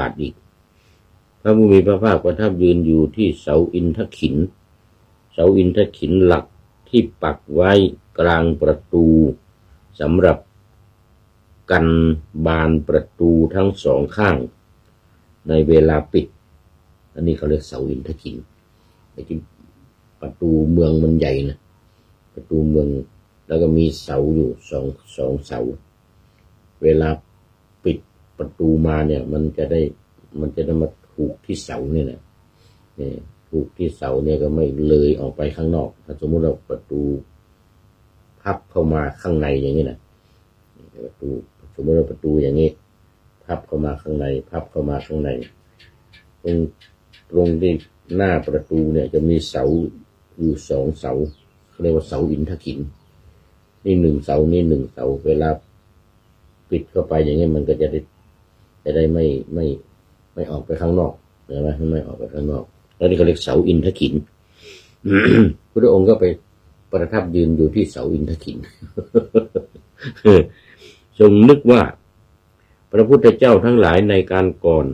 าทอีกพระผู้มีพระภาคประทับยืนอยู่ที่เสาอินทขินเสาอินทขินหลักที่ปักไว้กลางประตูสำหรับกันบานประตูทั้งสองข้างในเวลาปิดอันนี้เขาเรียกเสาอินทขินไอ้ที่ประตูเมืองมันใหญ่นะประตูเมืองแล้วก็มีเสาอยู่สองเสาเวลาปิดประตูมาเนี่ยมันจะได้มาถูกที่เสาเนี่ยนะถูกที่เสาเนี่ยก็ไม่เลยออกไปข้างนอกถ้าสมมติเราประตูพับเข้ามาข้างในอย่างนี้นะประตูสมมติเราประตูอย่างนี้พับเข้ามาข้างในพับเข้ามาข้างในตรงที่หน้าประตูเนี่ยจะมีเสาอยู่สองเสาเรียกว่าเสาอินทขินนี่หนึ่งเสานี่หนึ่งเสาเวลาปิดเข้าไปอย่างนี้มันก็จะได้ไม่ออกไปข้างนอกเห็นไหมไม่ออกไปข้างนอกแล้วนี่เขาเรียกเสาอินทขิน พระองค์ก็ไปประทับยืนอยู่ที่เสาอินทขิน ทรงนึกว่าพระพุทธเจ้าทั้งหลายในการก่อน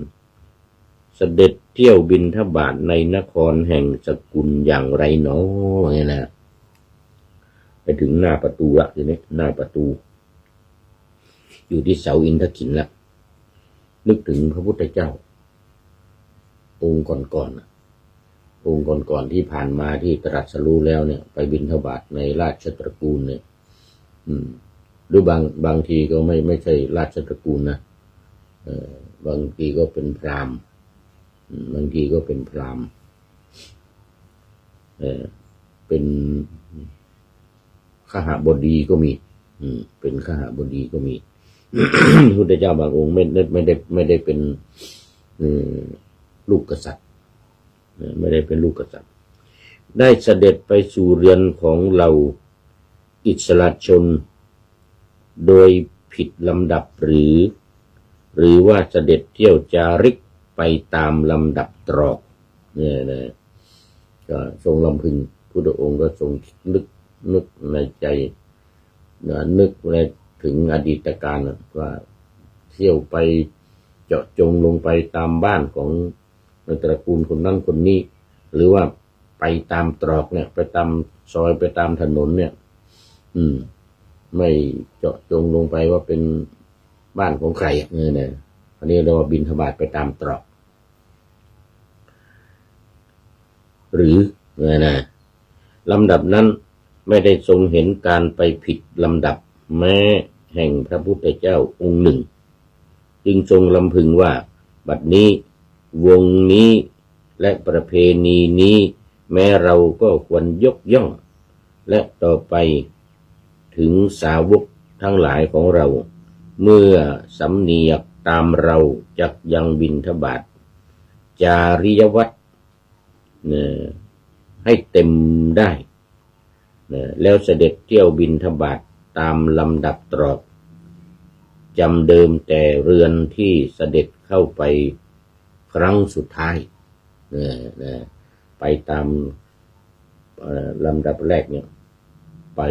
เสด็จเที่ยวบิณฑบาตในนครแห่งสกุลอย่างไรหนอเนี่ยนะไปถึงหน้าประตูละทีนี้หน้าประตูอยู่ที่เสาอินทขินละนึกถึงพระพุทธเจ้าองค์ก่อนที่ผ่านมาที่ตรัสรู้แล้วเนี่ยไปบิณฑบาตในราชตระกูลเนี่ยหรือบางทีก็ไม่ใช่ราชตระกูลนะบางทีก็เป็นพราหมณ์บางทีก็เป็นพราหมณ์เป็นขหบดีก็มีเป็นขหบดีก็มี พระพุทธเจ้าบางองค์ไม่ได้เป็นลูกกษัตริย์ไม่ได้เป็นลูกกษัตริย์ได้เสด็จไปสู่เรือนของเราอิสระชนโดยผิดลำดับหรือว่าเสด็จเที่ยวจาริกไปตามลำดับตรอกเนี่ยนะก็ทรงลำพึงพุทธองค์ก็ทรงนึกในใจนึกในถึงอดีตการว่าเที่ยวไปเจาะจงลงไปตามบ้านของตระกูลคนนั้นคนนี้หรือว่าไปตามตรอกเนี่ยไปตามซอยไปตามถนนเนี่ยไม่เจาะจงลงไปว่าเป็นบ้านของใครเนี่ยอันนี้เราบิณฑบาตไปตามตรอกหรือนะลำดับนั้นไม่ได้ทรงเห็นการไปผิดลำดับแม้แห่งพระพุทธเจ้าองค์หนึ่งจึงทรงลำพึงว่าบัดนี้วงนี้และประเพณีนี้แม้เราก็ควรยกย่องและต่อไปถึงสาวกทั้งหลายของเราเมื่อสำเนียกตามเราจักยังบิณฑบาตจาริยวัตรให้เต็มได้แล้วเสด็จเที่ยวบิณฑบาตตามลำดับตรอกจำเดิมแต่เรือนที่เสด็จเข้าไปครั้งสุดท้ายไปตามลำดับแรกเนี่ยไป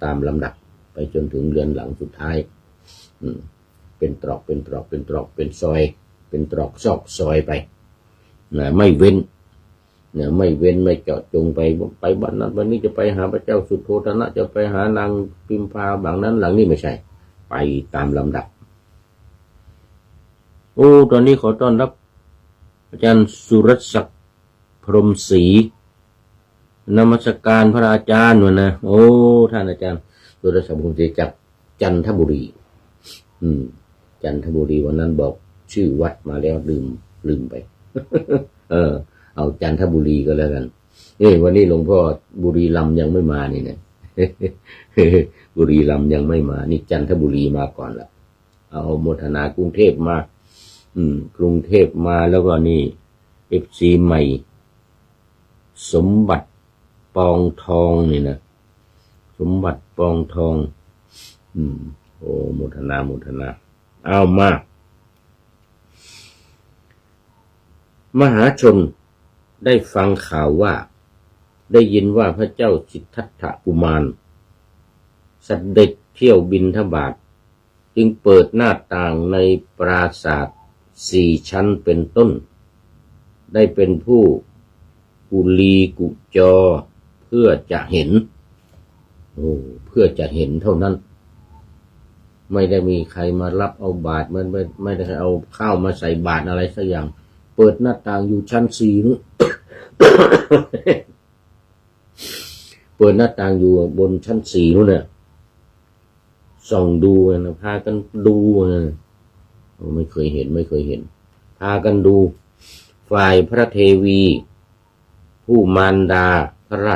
ตามลำดับไปจนถึงเรือนหลังสุดท้ายเป็นตรอกเป็นซอยเป็นตรอกซอกซอยไปไม่เว้นไม่เจาะจงไปบ้านนั้นวันนี้จะไปหาพระเจ้าสุโธทนะจะไปหานางพิมพาบางนั้นหลังนี้ไม่ใช่ไปตามลำดับตอนนี้ขอต้อนรับอาจารย์สุรศักดิ์พรหมศรีนมัสการพระอาจารย์นะท่านอาจารย์สุรศักดิ์พรหมศรีจากจันทบุรีจันทบุรีวันนั้นบอกชื่อวัดมาแล้วลืมไป เอาจันทบุรีก็แล้วกันวันนี้หลวงพ่อบุรีรัมย์ยังไม่มานี่นะ บุรีรัมย์ยังไม่มานี่จันทบุรีมาก่อนละเอาโมทนากรุงเทพมากรุงเทพมาแล้วก็นี่ FC ใหม่สมบัติปองทองนี่นะสมบัติปองทองโมทนาเอามามหาชนได้ฟังข่าวว่าได้ยินว่าพระเจ้าสิทธัตถกุมารเสด็จเที่ยวบิณฑบาตจึงเปิดหน้าต่างในปราสาท 4 ชั้นเป็นต้นได้เป็นผู้กุลีกุจอเพื่อจะเห็นเพื่อจะเห็นเท่านั้นไม่ได้มีใครมารับเอาบาตรไม่ได้เอาข้าวมาใส่บาตรอะไรสักอย่างเปิดหน้าต่างอยู่ชั้น4นู้น เปิดหน้าต่างอยู่บนชั้น4นู้นเนี่ยส่องดูนะพากันดูนะไม่เคยเห็นพากันดูฝ่ายพระเทวีผู้มารดาพระร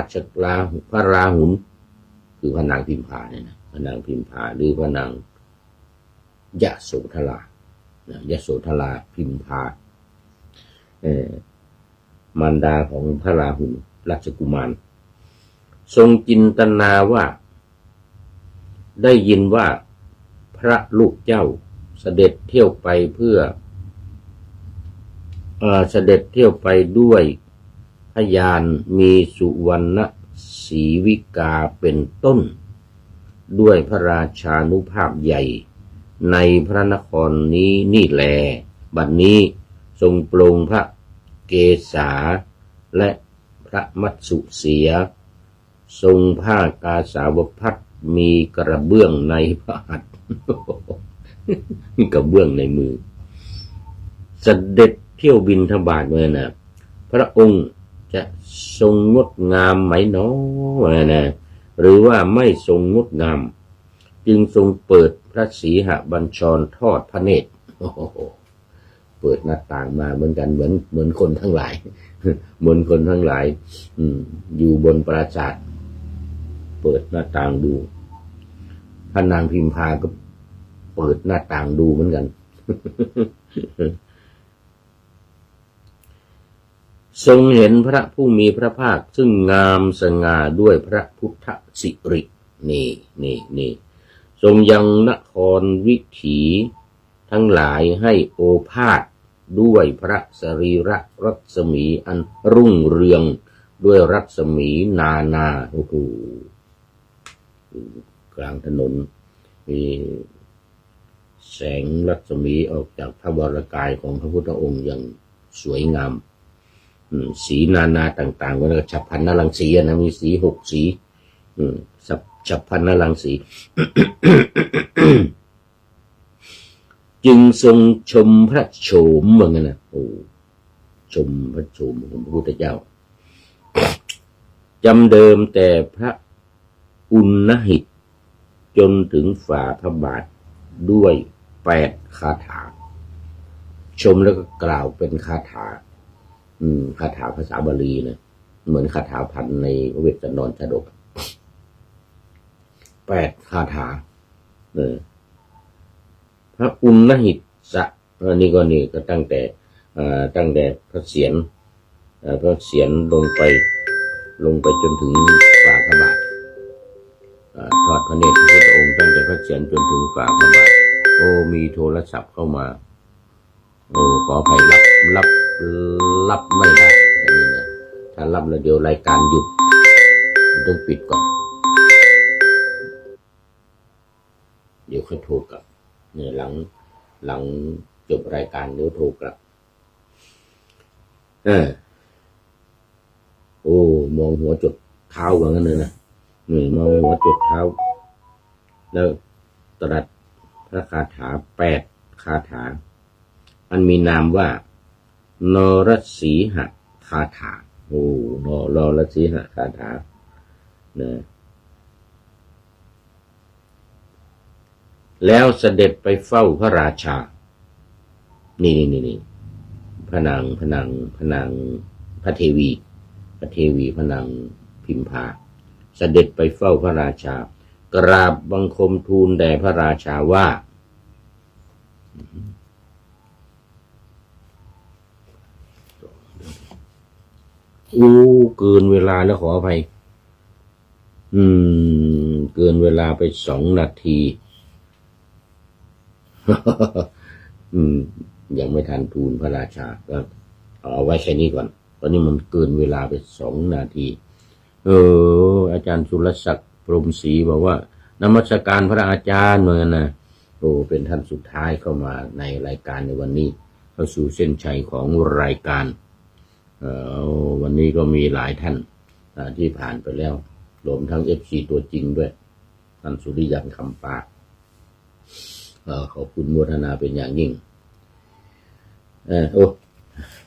าหุลคือพระนางพิมพาเนี่ยนะพระนางพิมพาหรือพระนางยโสธรายโสธราพิมพามารดาของพระราหุลราชกุมารทรงจินตนาว่าได้ยินว่าพระลูกเจ้าเสด็จเที่ยวไปด้วยพยานมีสุวรรณศรีวิกาเป็นต้นด้วยพระราชานุภาพใหญ่ในพระนครนี้นี่แลบัดนี้ทรงโปรงพระเกศาและพระมัตสุเสียทรงผ้ากาสาวพัสมีกระเบื้องในพระหัตถ์ กระเบื้องในมือเสด็จเที่ยวบิณฑบาตเลยนะพระองค์จะทรงงดงามไหมเนาะนะหรือว่าไม่ทรงงดงามจึงทรงเปิดพระศรีหบัญชรทอดพระเนตรเปิดหน้าต่างมาเหมือนกันเหมือนคนทั้งหลาย เหมือนคนทั้งหลายอยู่บนปราสาทเปิดหน้าต่างดูพระนางพิมพาก็เปิดหน้าต่างดูเหมือนกัน ทรงเห็นพระผู้มีพระภาคซึ่งงามสง่าด้วยพระพุทธสิรินี่ทรงยังนครวิถีทั้งหลายให้โอภาสด้วยพระสรีระรัศมีอันรุ่งเรืองด้วยรัศมีนาโอ้โหกลางถนนมีแสงรัศมีออกจากพระวรกายของพระพุทธองค์อย่างสวยงามสีนาต่างๆก็เรียกฉัพพรรณรังสีนะมีสี6 สีฉัพพรรณรังสี จึงทรงชมพระโฉมเหมือนกันนะชมพระโฉมของพระพุทธเจ้าจำเดิมแต่พระอุณหิตจนถึงฝ่าพระบาทด้วย8 คาถาชมแล้วก็กล่าวเป็นคาถาคาถาภาษาบาลีนะเหมือนคาถาพันในเวทนรชฎก8 คาถาพระอุณหิตสะนี่ก็ตั้งแต่พระเศียรลงไปจนถึงฝ่าพระบาททอดพระเนตรพระพุทธองค์ตั้งแต่พระเศียรจนถึงฝ่าพระบาทมีโทรศัพท์เข้ามาขออภัยรับไม่ได้อย่างนี้นะถ้ารับแล้วเดี๋ยวรายการหยุดต้องปิดก่อนเดี๋ยวค่อยโทรกลับเนี่ยหลังจบรายการเดี๋ยวโทรกลับมองหัวจดเท้าว่างั้นเลยนะมองหัวจดเท้าแล้วตรัสพระคาถา8 คาถาอันมีนามว่านรสีหคาถานรสีหคาถานะแล้วเสด็จไปเฝ้าพระราชานี่พระนางพระเทวีพระนางพิมพาเสด็จไปเฝ้าพระราชากราบบังคมทูลแด่พระราชาว่าเกินเวลาแล้วขออภัยเกินเวลาไป2 นาที ยังไม่ทันทูลพระราชาก็เอาไว้แค่นี้ก่อนตอนนี้มันเกินเวลาไป2 นาทีอาจารย์สุรศักดิ์พรหมศรีบอกว่านมัสการพระอาจารย์เหมือนกันนะเป็นท่านสุดท้ายเข้ามาในรายการในวันนี้ เข้าสู่เส้นชัยของรายการวันนี้ก็มีหลายท่านที่ผ่านไปแล้วรวมทั้ง FC ตัวจริงด้วยท่านสุริยันคำปากขอบคุณโมทนาเป็นอย่างยิ่ง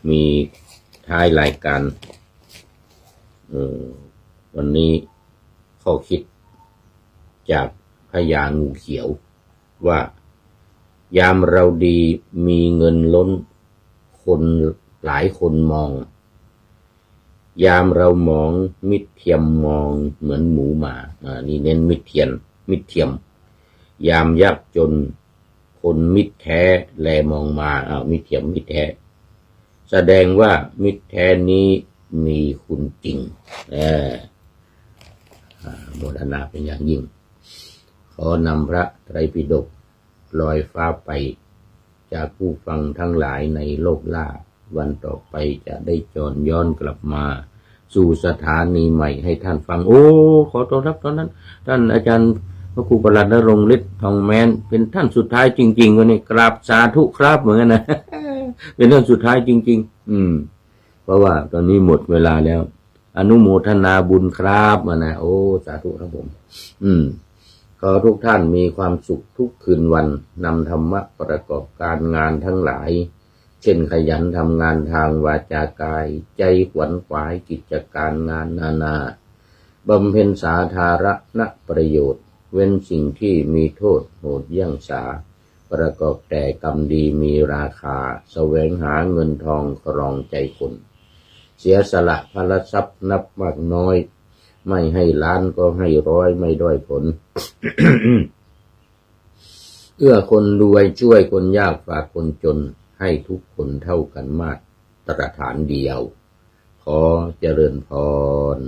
มีท้ายรายการวันนี้ข้อคิดจากพญางูเขียวว่ายามเราดีมีเงินล้นคนหลายคนมองยามเรามองมิตรเทียมมองเหมือนหมูหมานี่เน้นมิตรเทียมยามยากจนคนมิตรแท้แลมองมามิตรเทียมมิตรแท้แสดงว่ามิตรแท้นี้มีคุณจริงโมทนาเป็นอย่างยิ่งขอนำพระไตรปิฎกลอยฟ้าไปจากผู้ฟังทั้งหลายในโลกล่าวันต่อไปจะได้จรย้อนกลับมาสู่สถานีใหม่ให้ท่านฟังขอต้อนรับตอนนั้นท่านอาจารย์พระครูประหลัดณรงค์ฤทธิ์ทองแม้นเป็นท่านสุดท้ายจริงๆวันนี้กราบสาธุครับเหมือนกันนะ เป็นท่านสุดท้ายจริงๆเพราะว่าตอนนี้หมดเวลาแล้วอนุโมทนาบุญครับนะสาธุครับผมขอทุกท่านมีความสุขทุกคืนวันนำธรรมะประกอบการงานทั้งหลายเช่นขยันทำงานทางวาจากายใจขวนขวายกิจการงานนานาบำเพ็ญสาธารณประโยชน์เว้นสิ่งที่มีโทษโหดเยี่ยงสาประกอบแต่กรรมดีมีราคาแสวงหาเงินทองครองใจคนเสียสละพลทรัพย์นับมากน้อยไม่ให้ล้านก็ให้ร้อยไม่ด้อยผล เอื้อคนรวยช่วยคนยากฝากคนจนให้ทุกคนเท่ากันมาตรฐานเดียวขอเจริญพร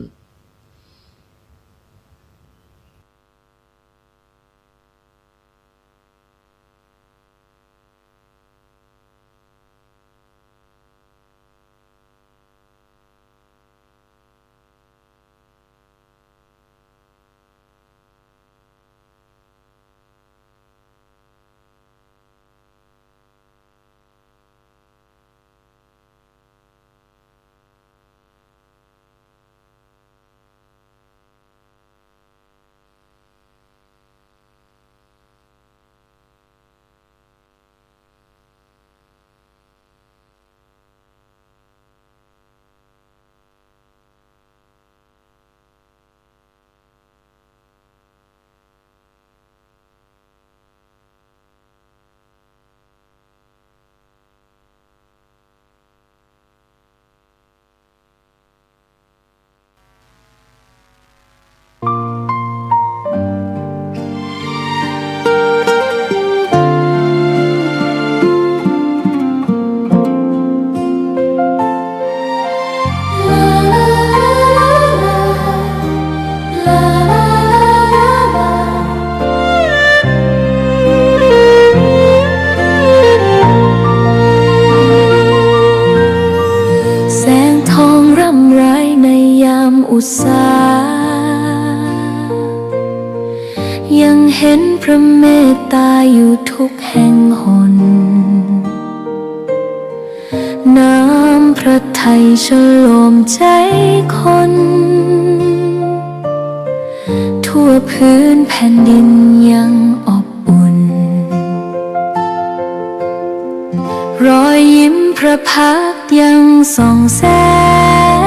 ยังเห็นพระเมตตาอยู่ทุกแห่งหนน้ำพระทัยฉโลมใจคนทั่วพื้นแผ่นดินยังอบอุ่นรอยยิ้มพระพักตร์ยังส่องแสง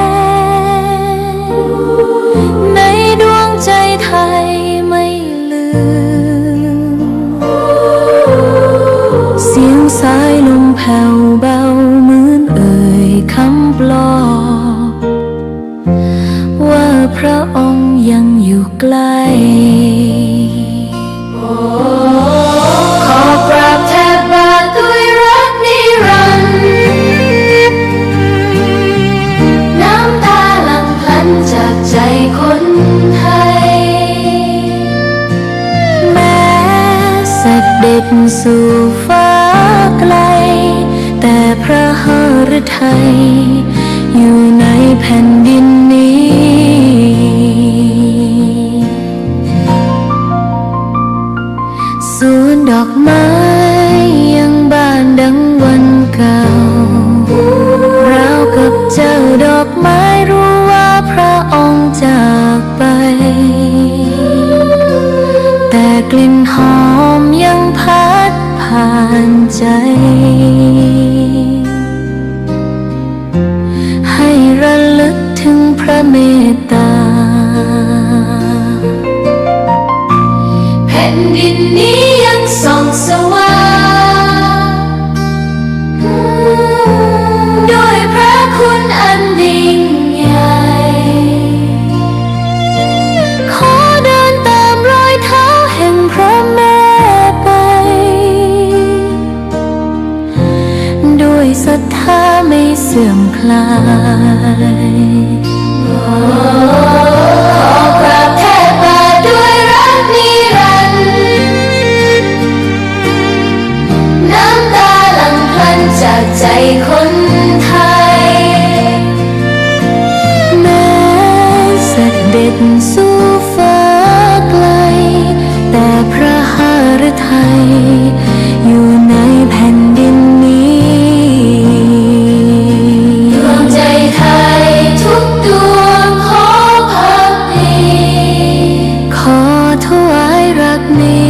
ในดวงใจไทยไม่ลืมเสียงสายลมแผ่วเบาเหมือนเอ่ยคำปลอบว่าพระองค์ยังอยู่ใกล้ขอกราบแทบบาทด้วยรักนิรันดร์น้ำตาหลั่งพลันจากใจคนไทยแม้เสด็จสู่ฟ้าไกลแต่พระหฤทัยอยู่ในแผ่นดินนี้สวนดอกไม้ยังบานดังวันเก่า ใจ ให้ระลึกถึงพระเมตตา แผ่นดินนี้ยังส่องสว่างด้วยพระคุณอันยิ่งใหญ่ ขอเดินตามรอยเท้าแห่งพระแม่ไป ด้วยศรัทธาไม่เสื่อมคลาย ขอกราบแทบบาทด้วยรักนิรันดร์น้ำตาหลั่งพลันจากใจคนไทย แม้เสด็จสู่ฟ้าไกล แต่พระหฤทัยอยู่ในแผ่นดินนี้ ดวงใจไทยทุกดวงขอพักดี ขอถวายรักนี้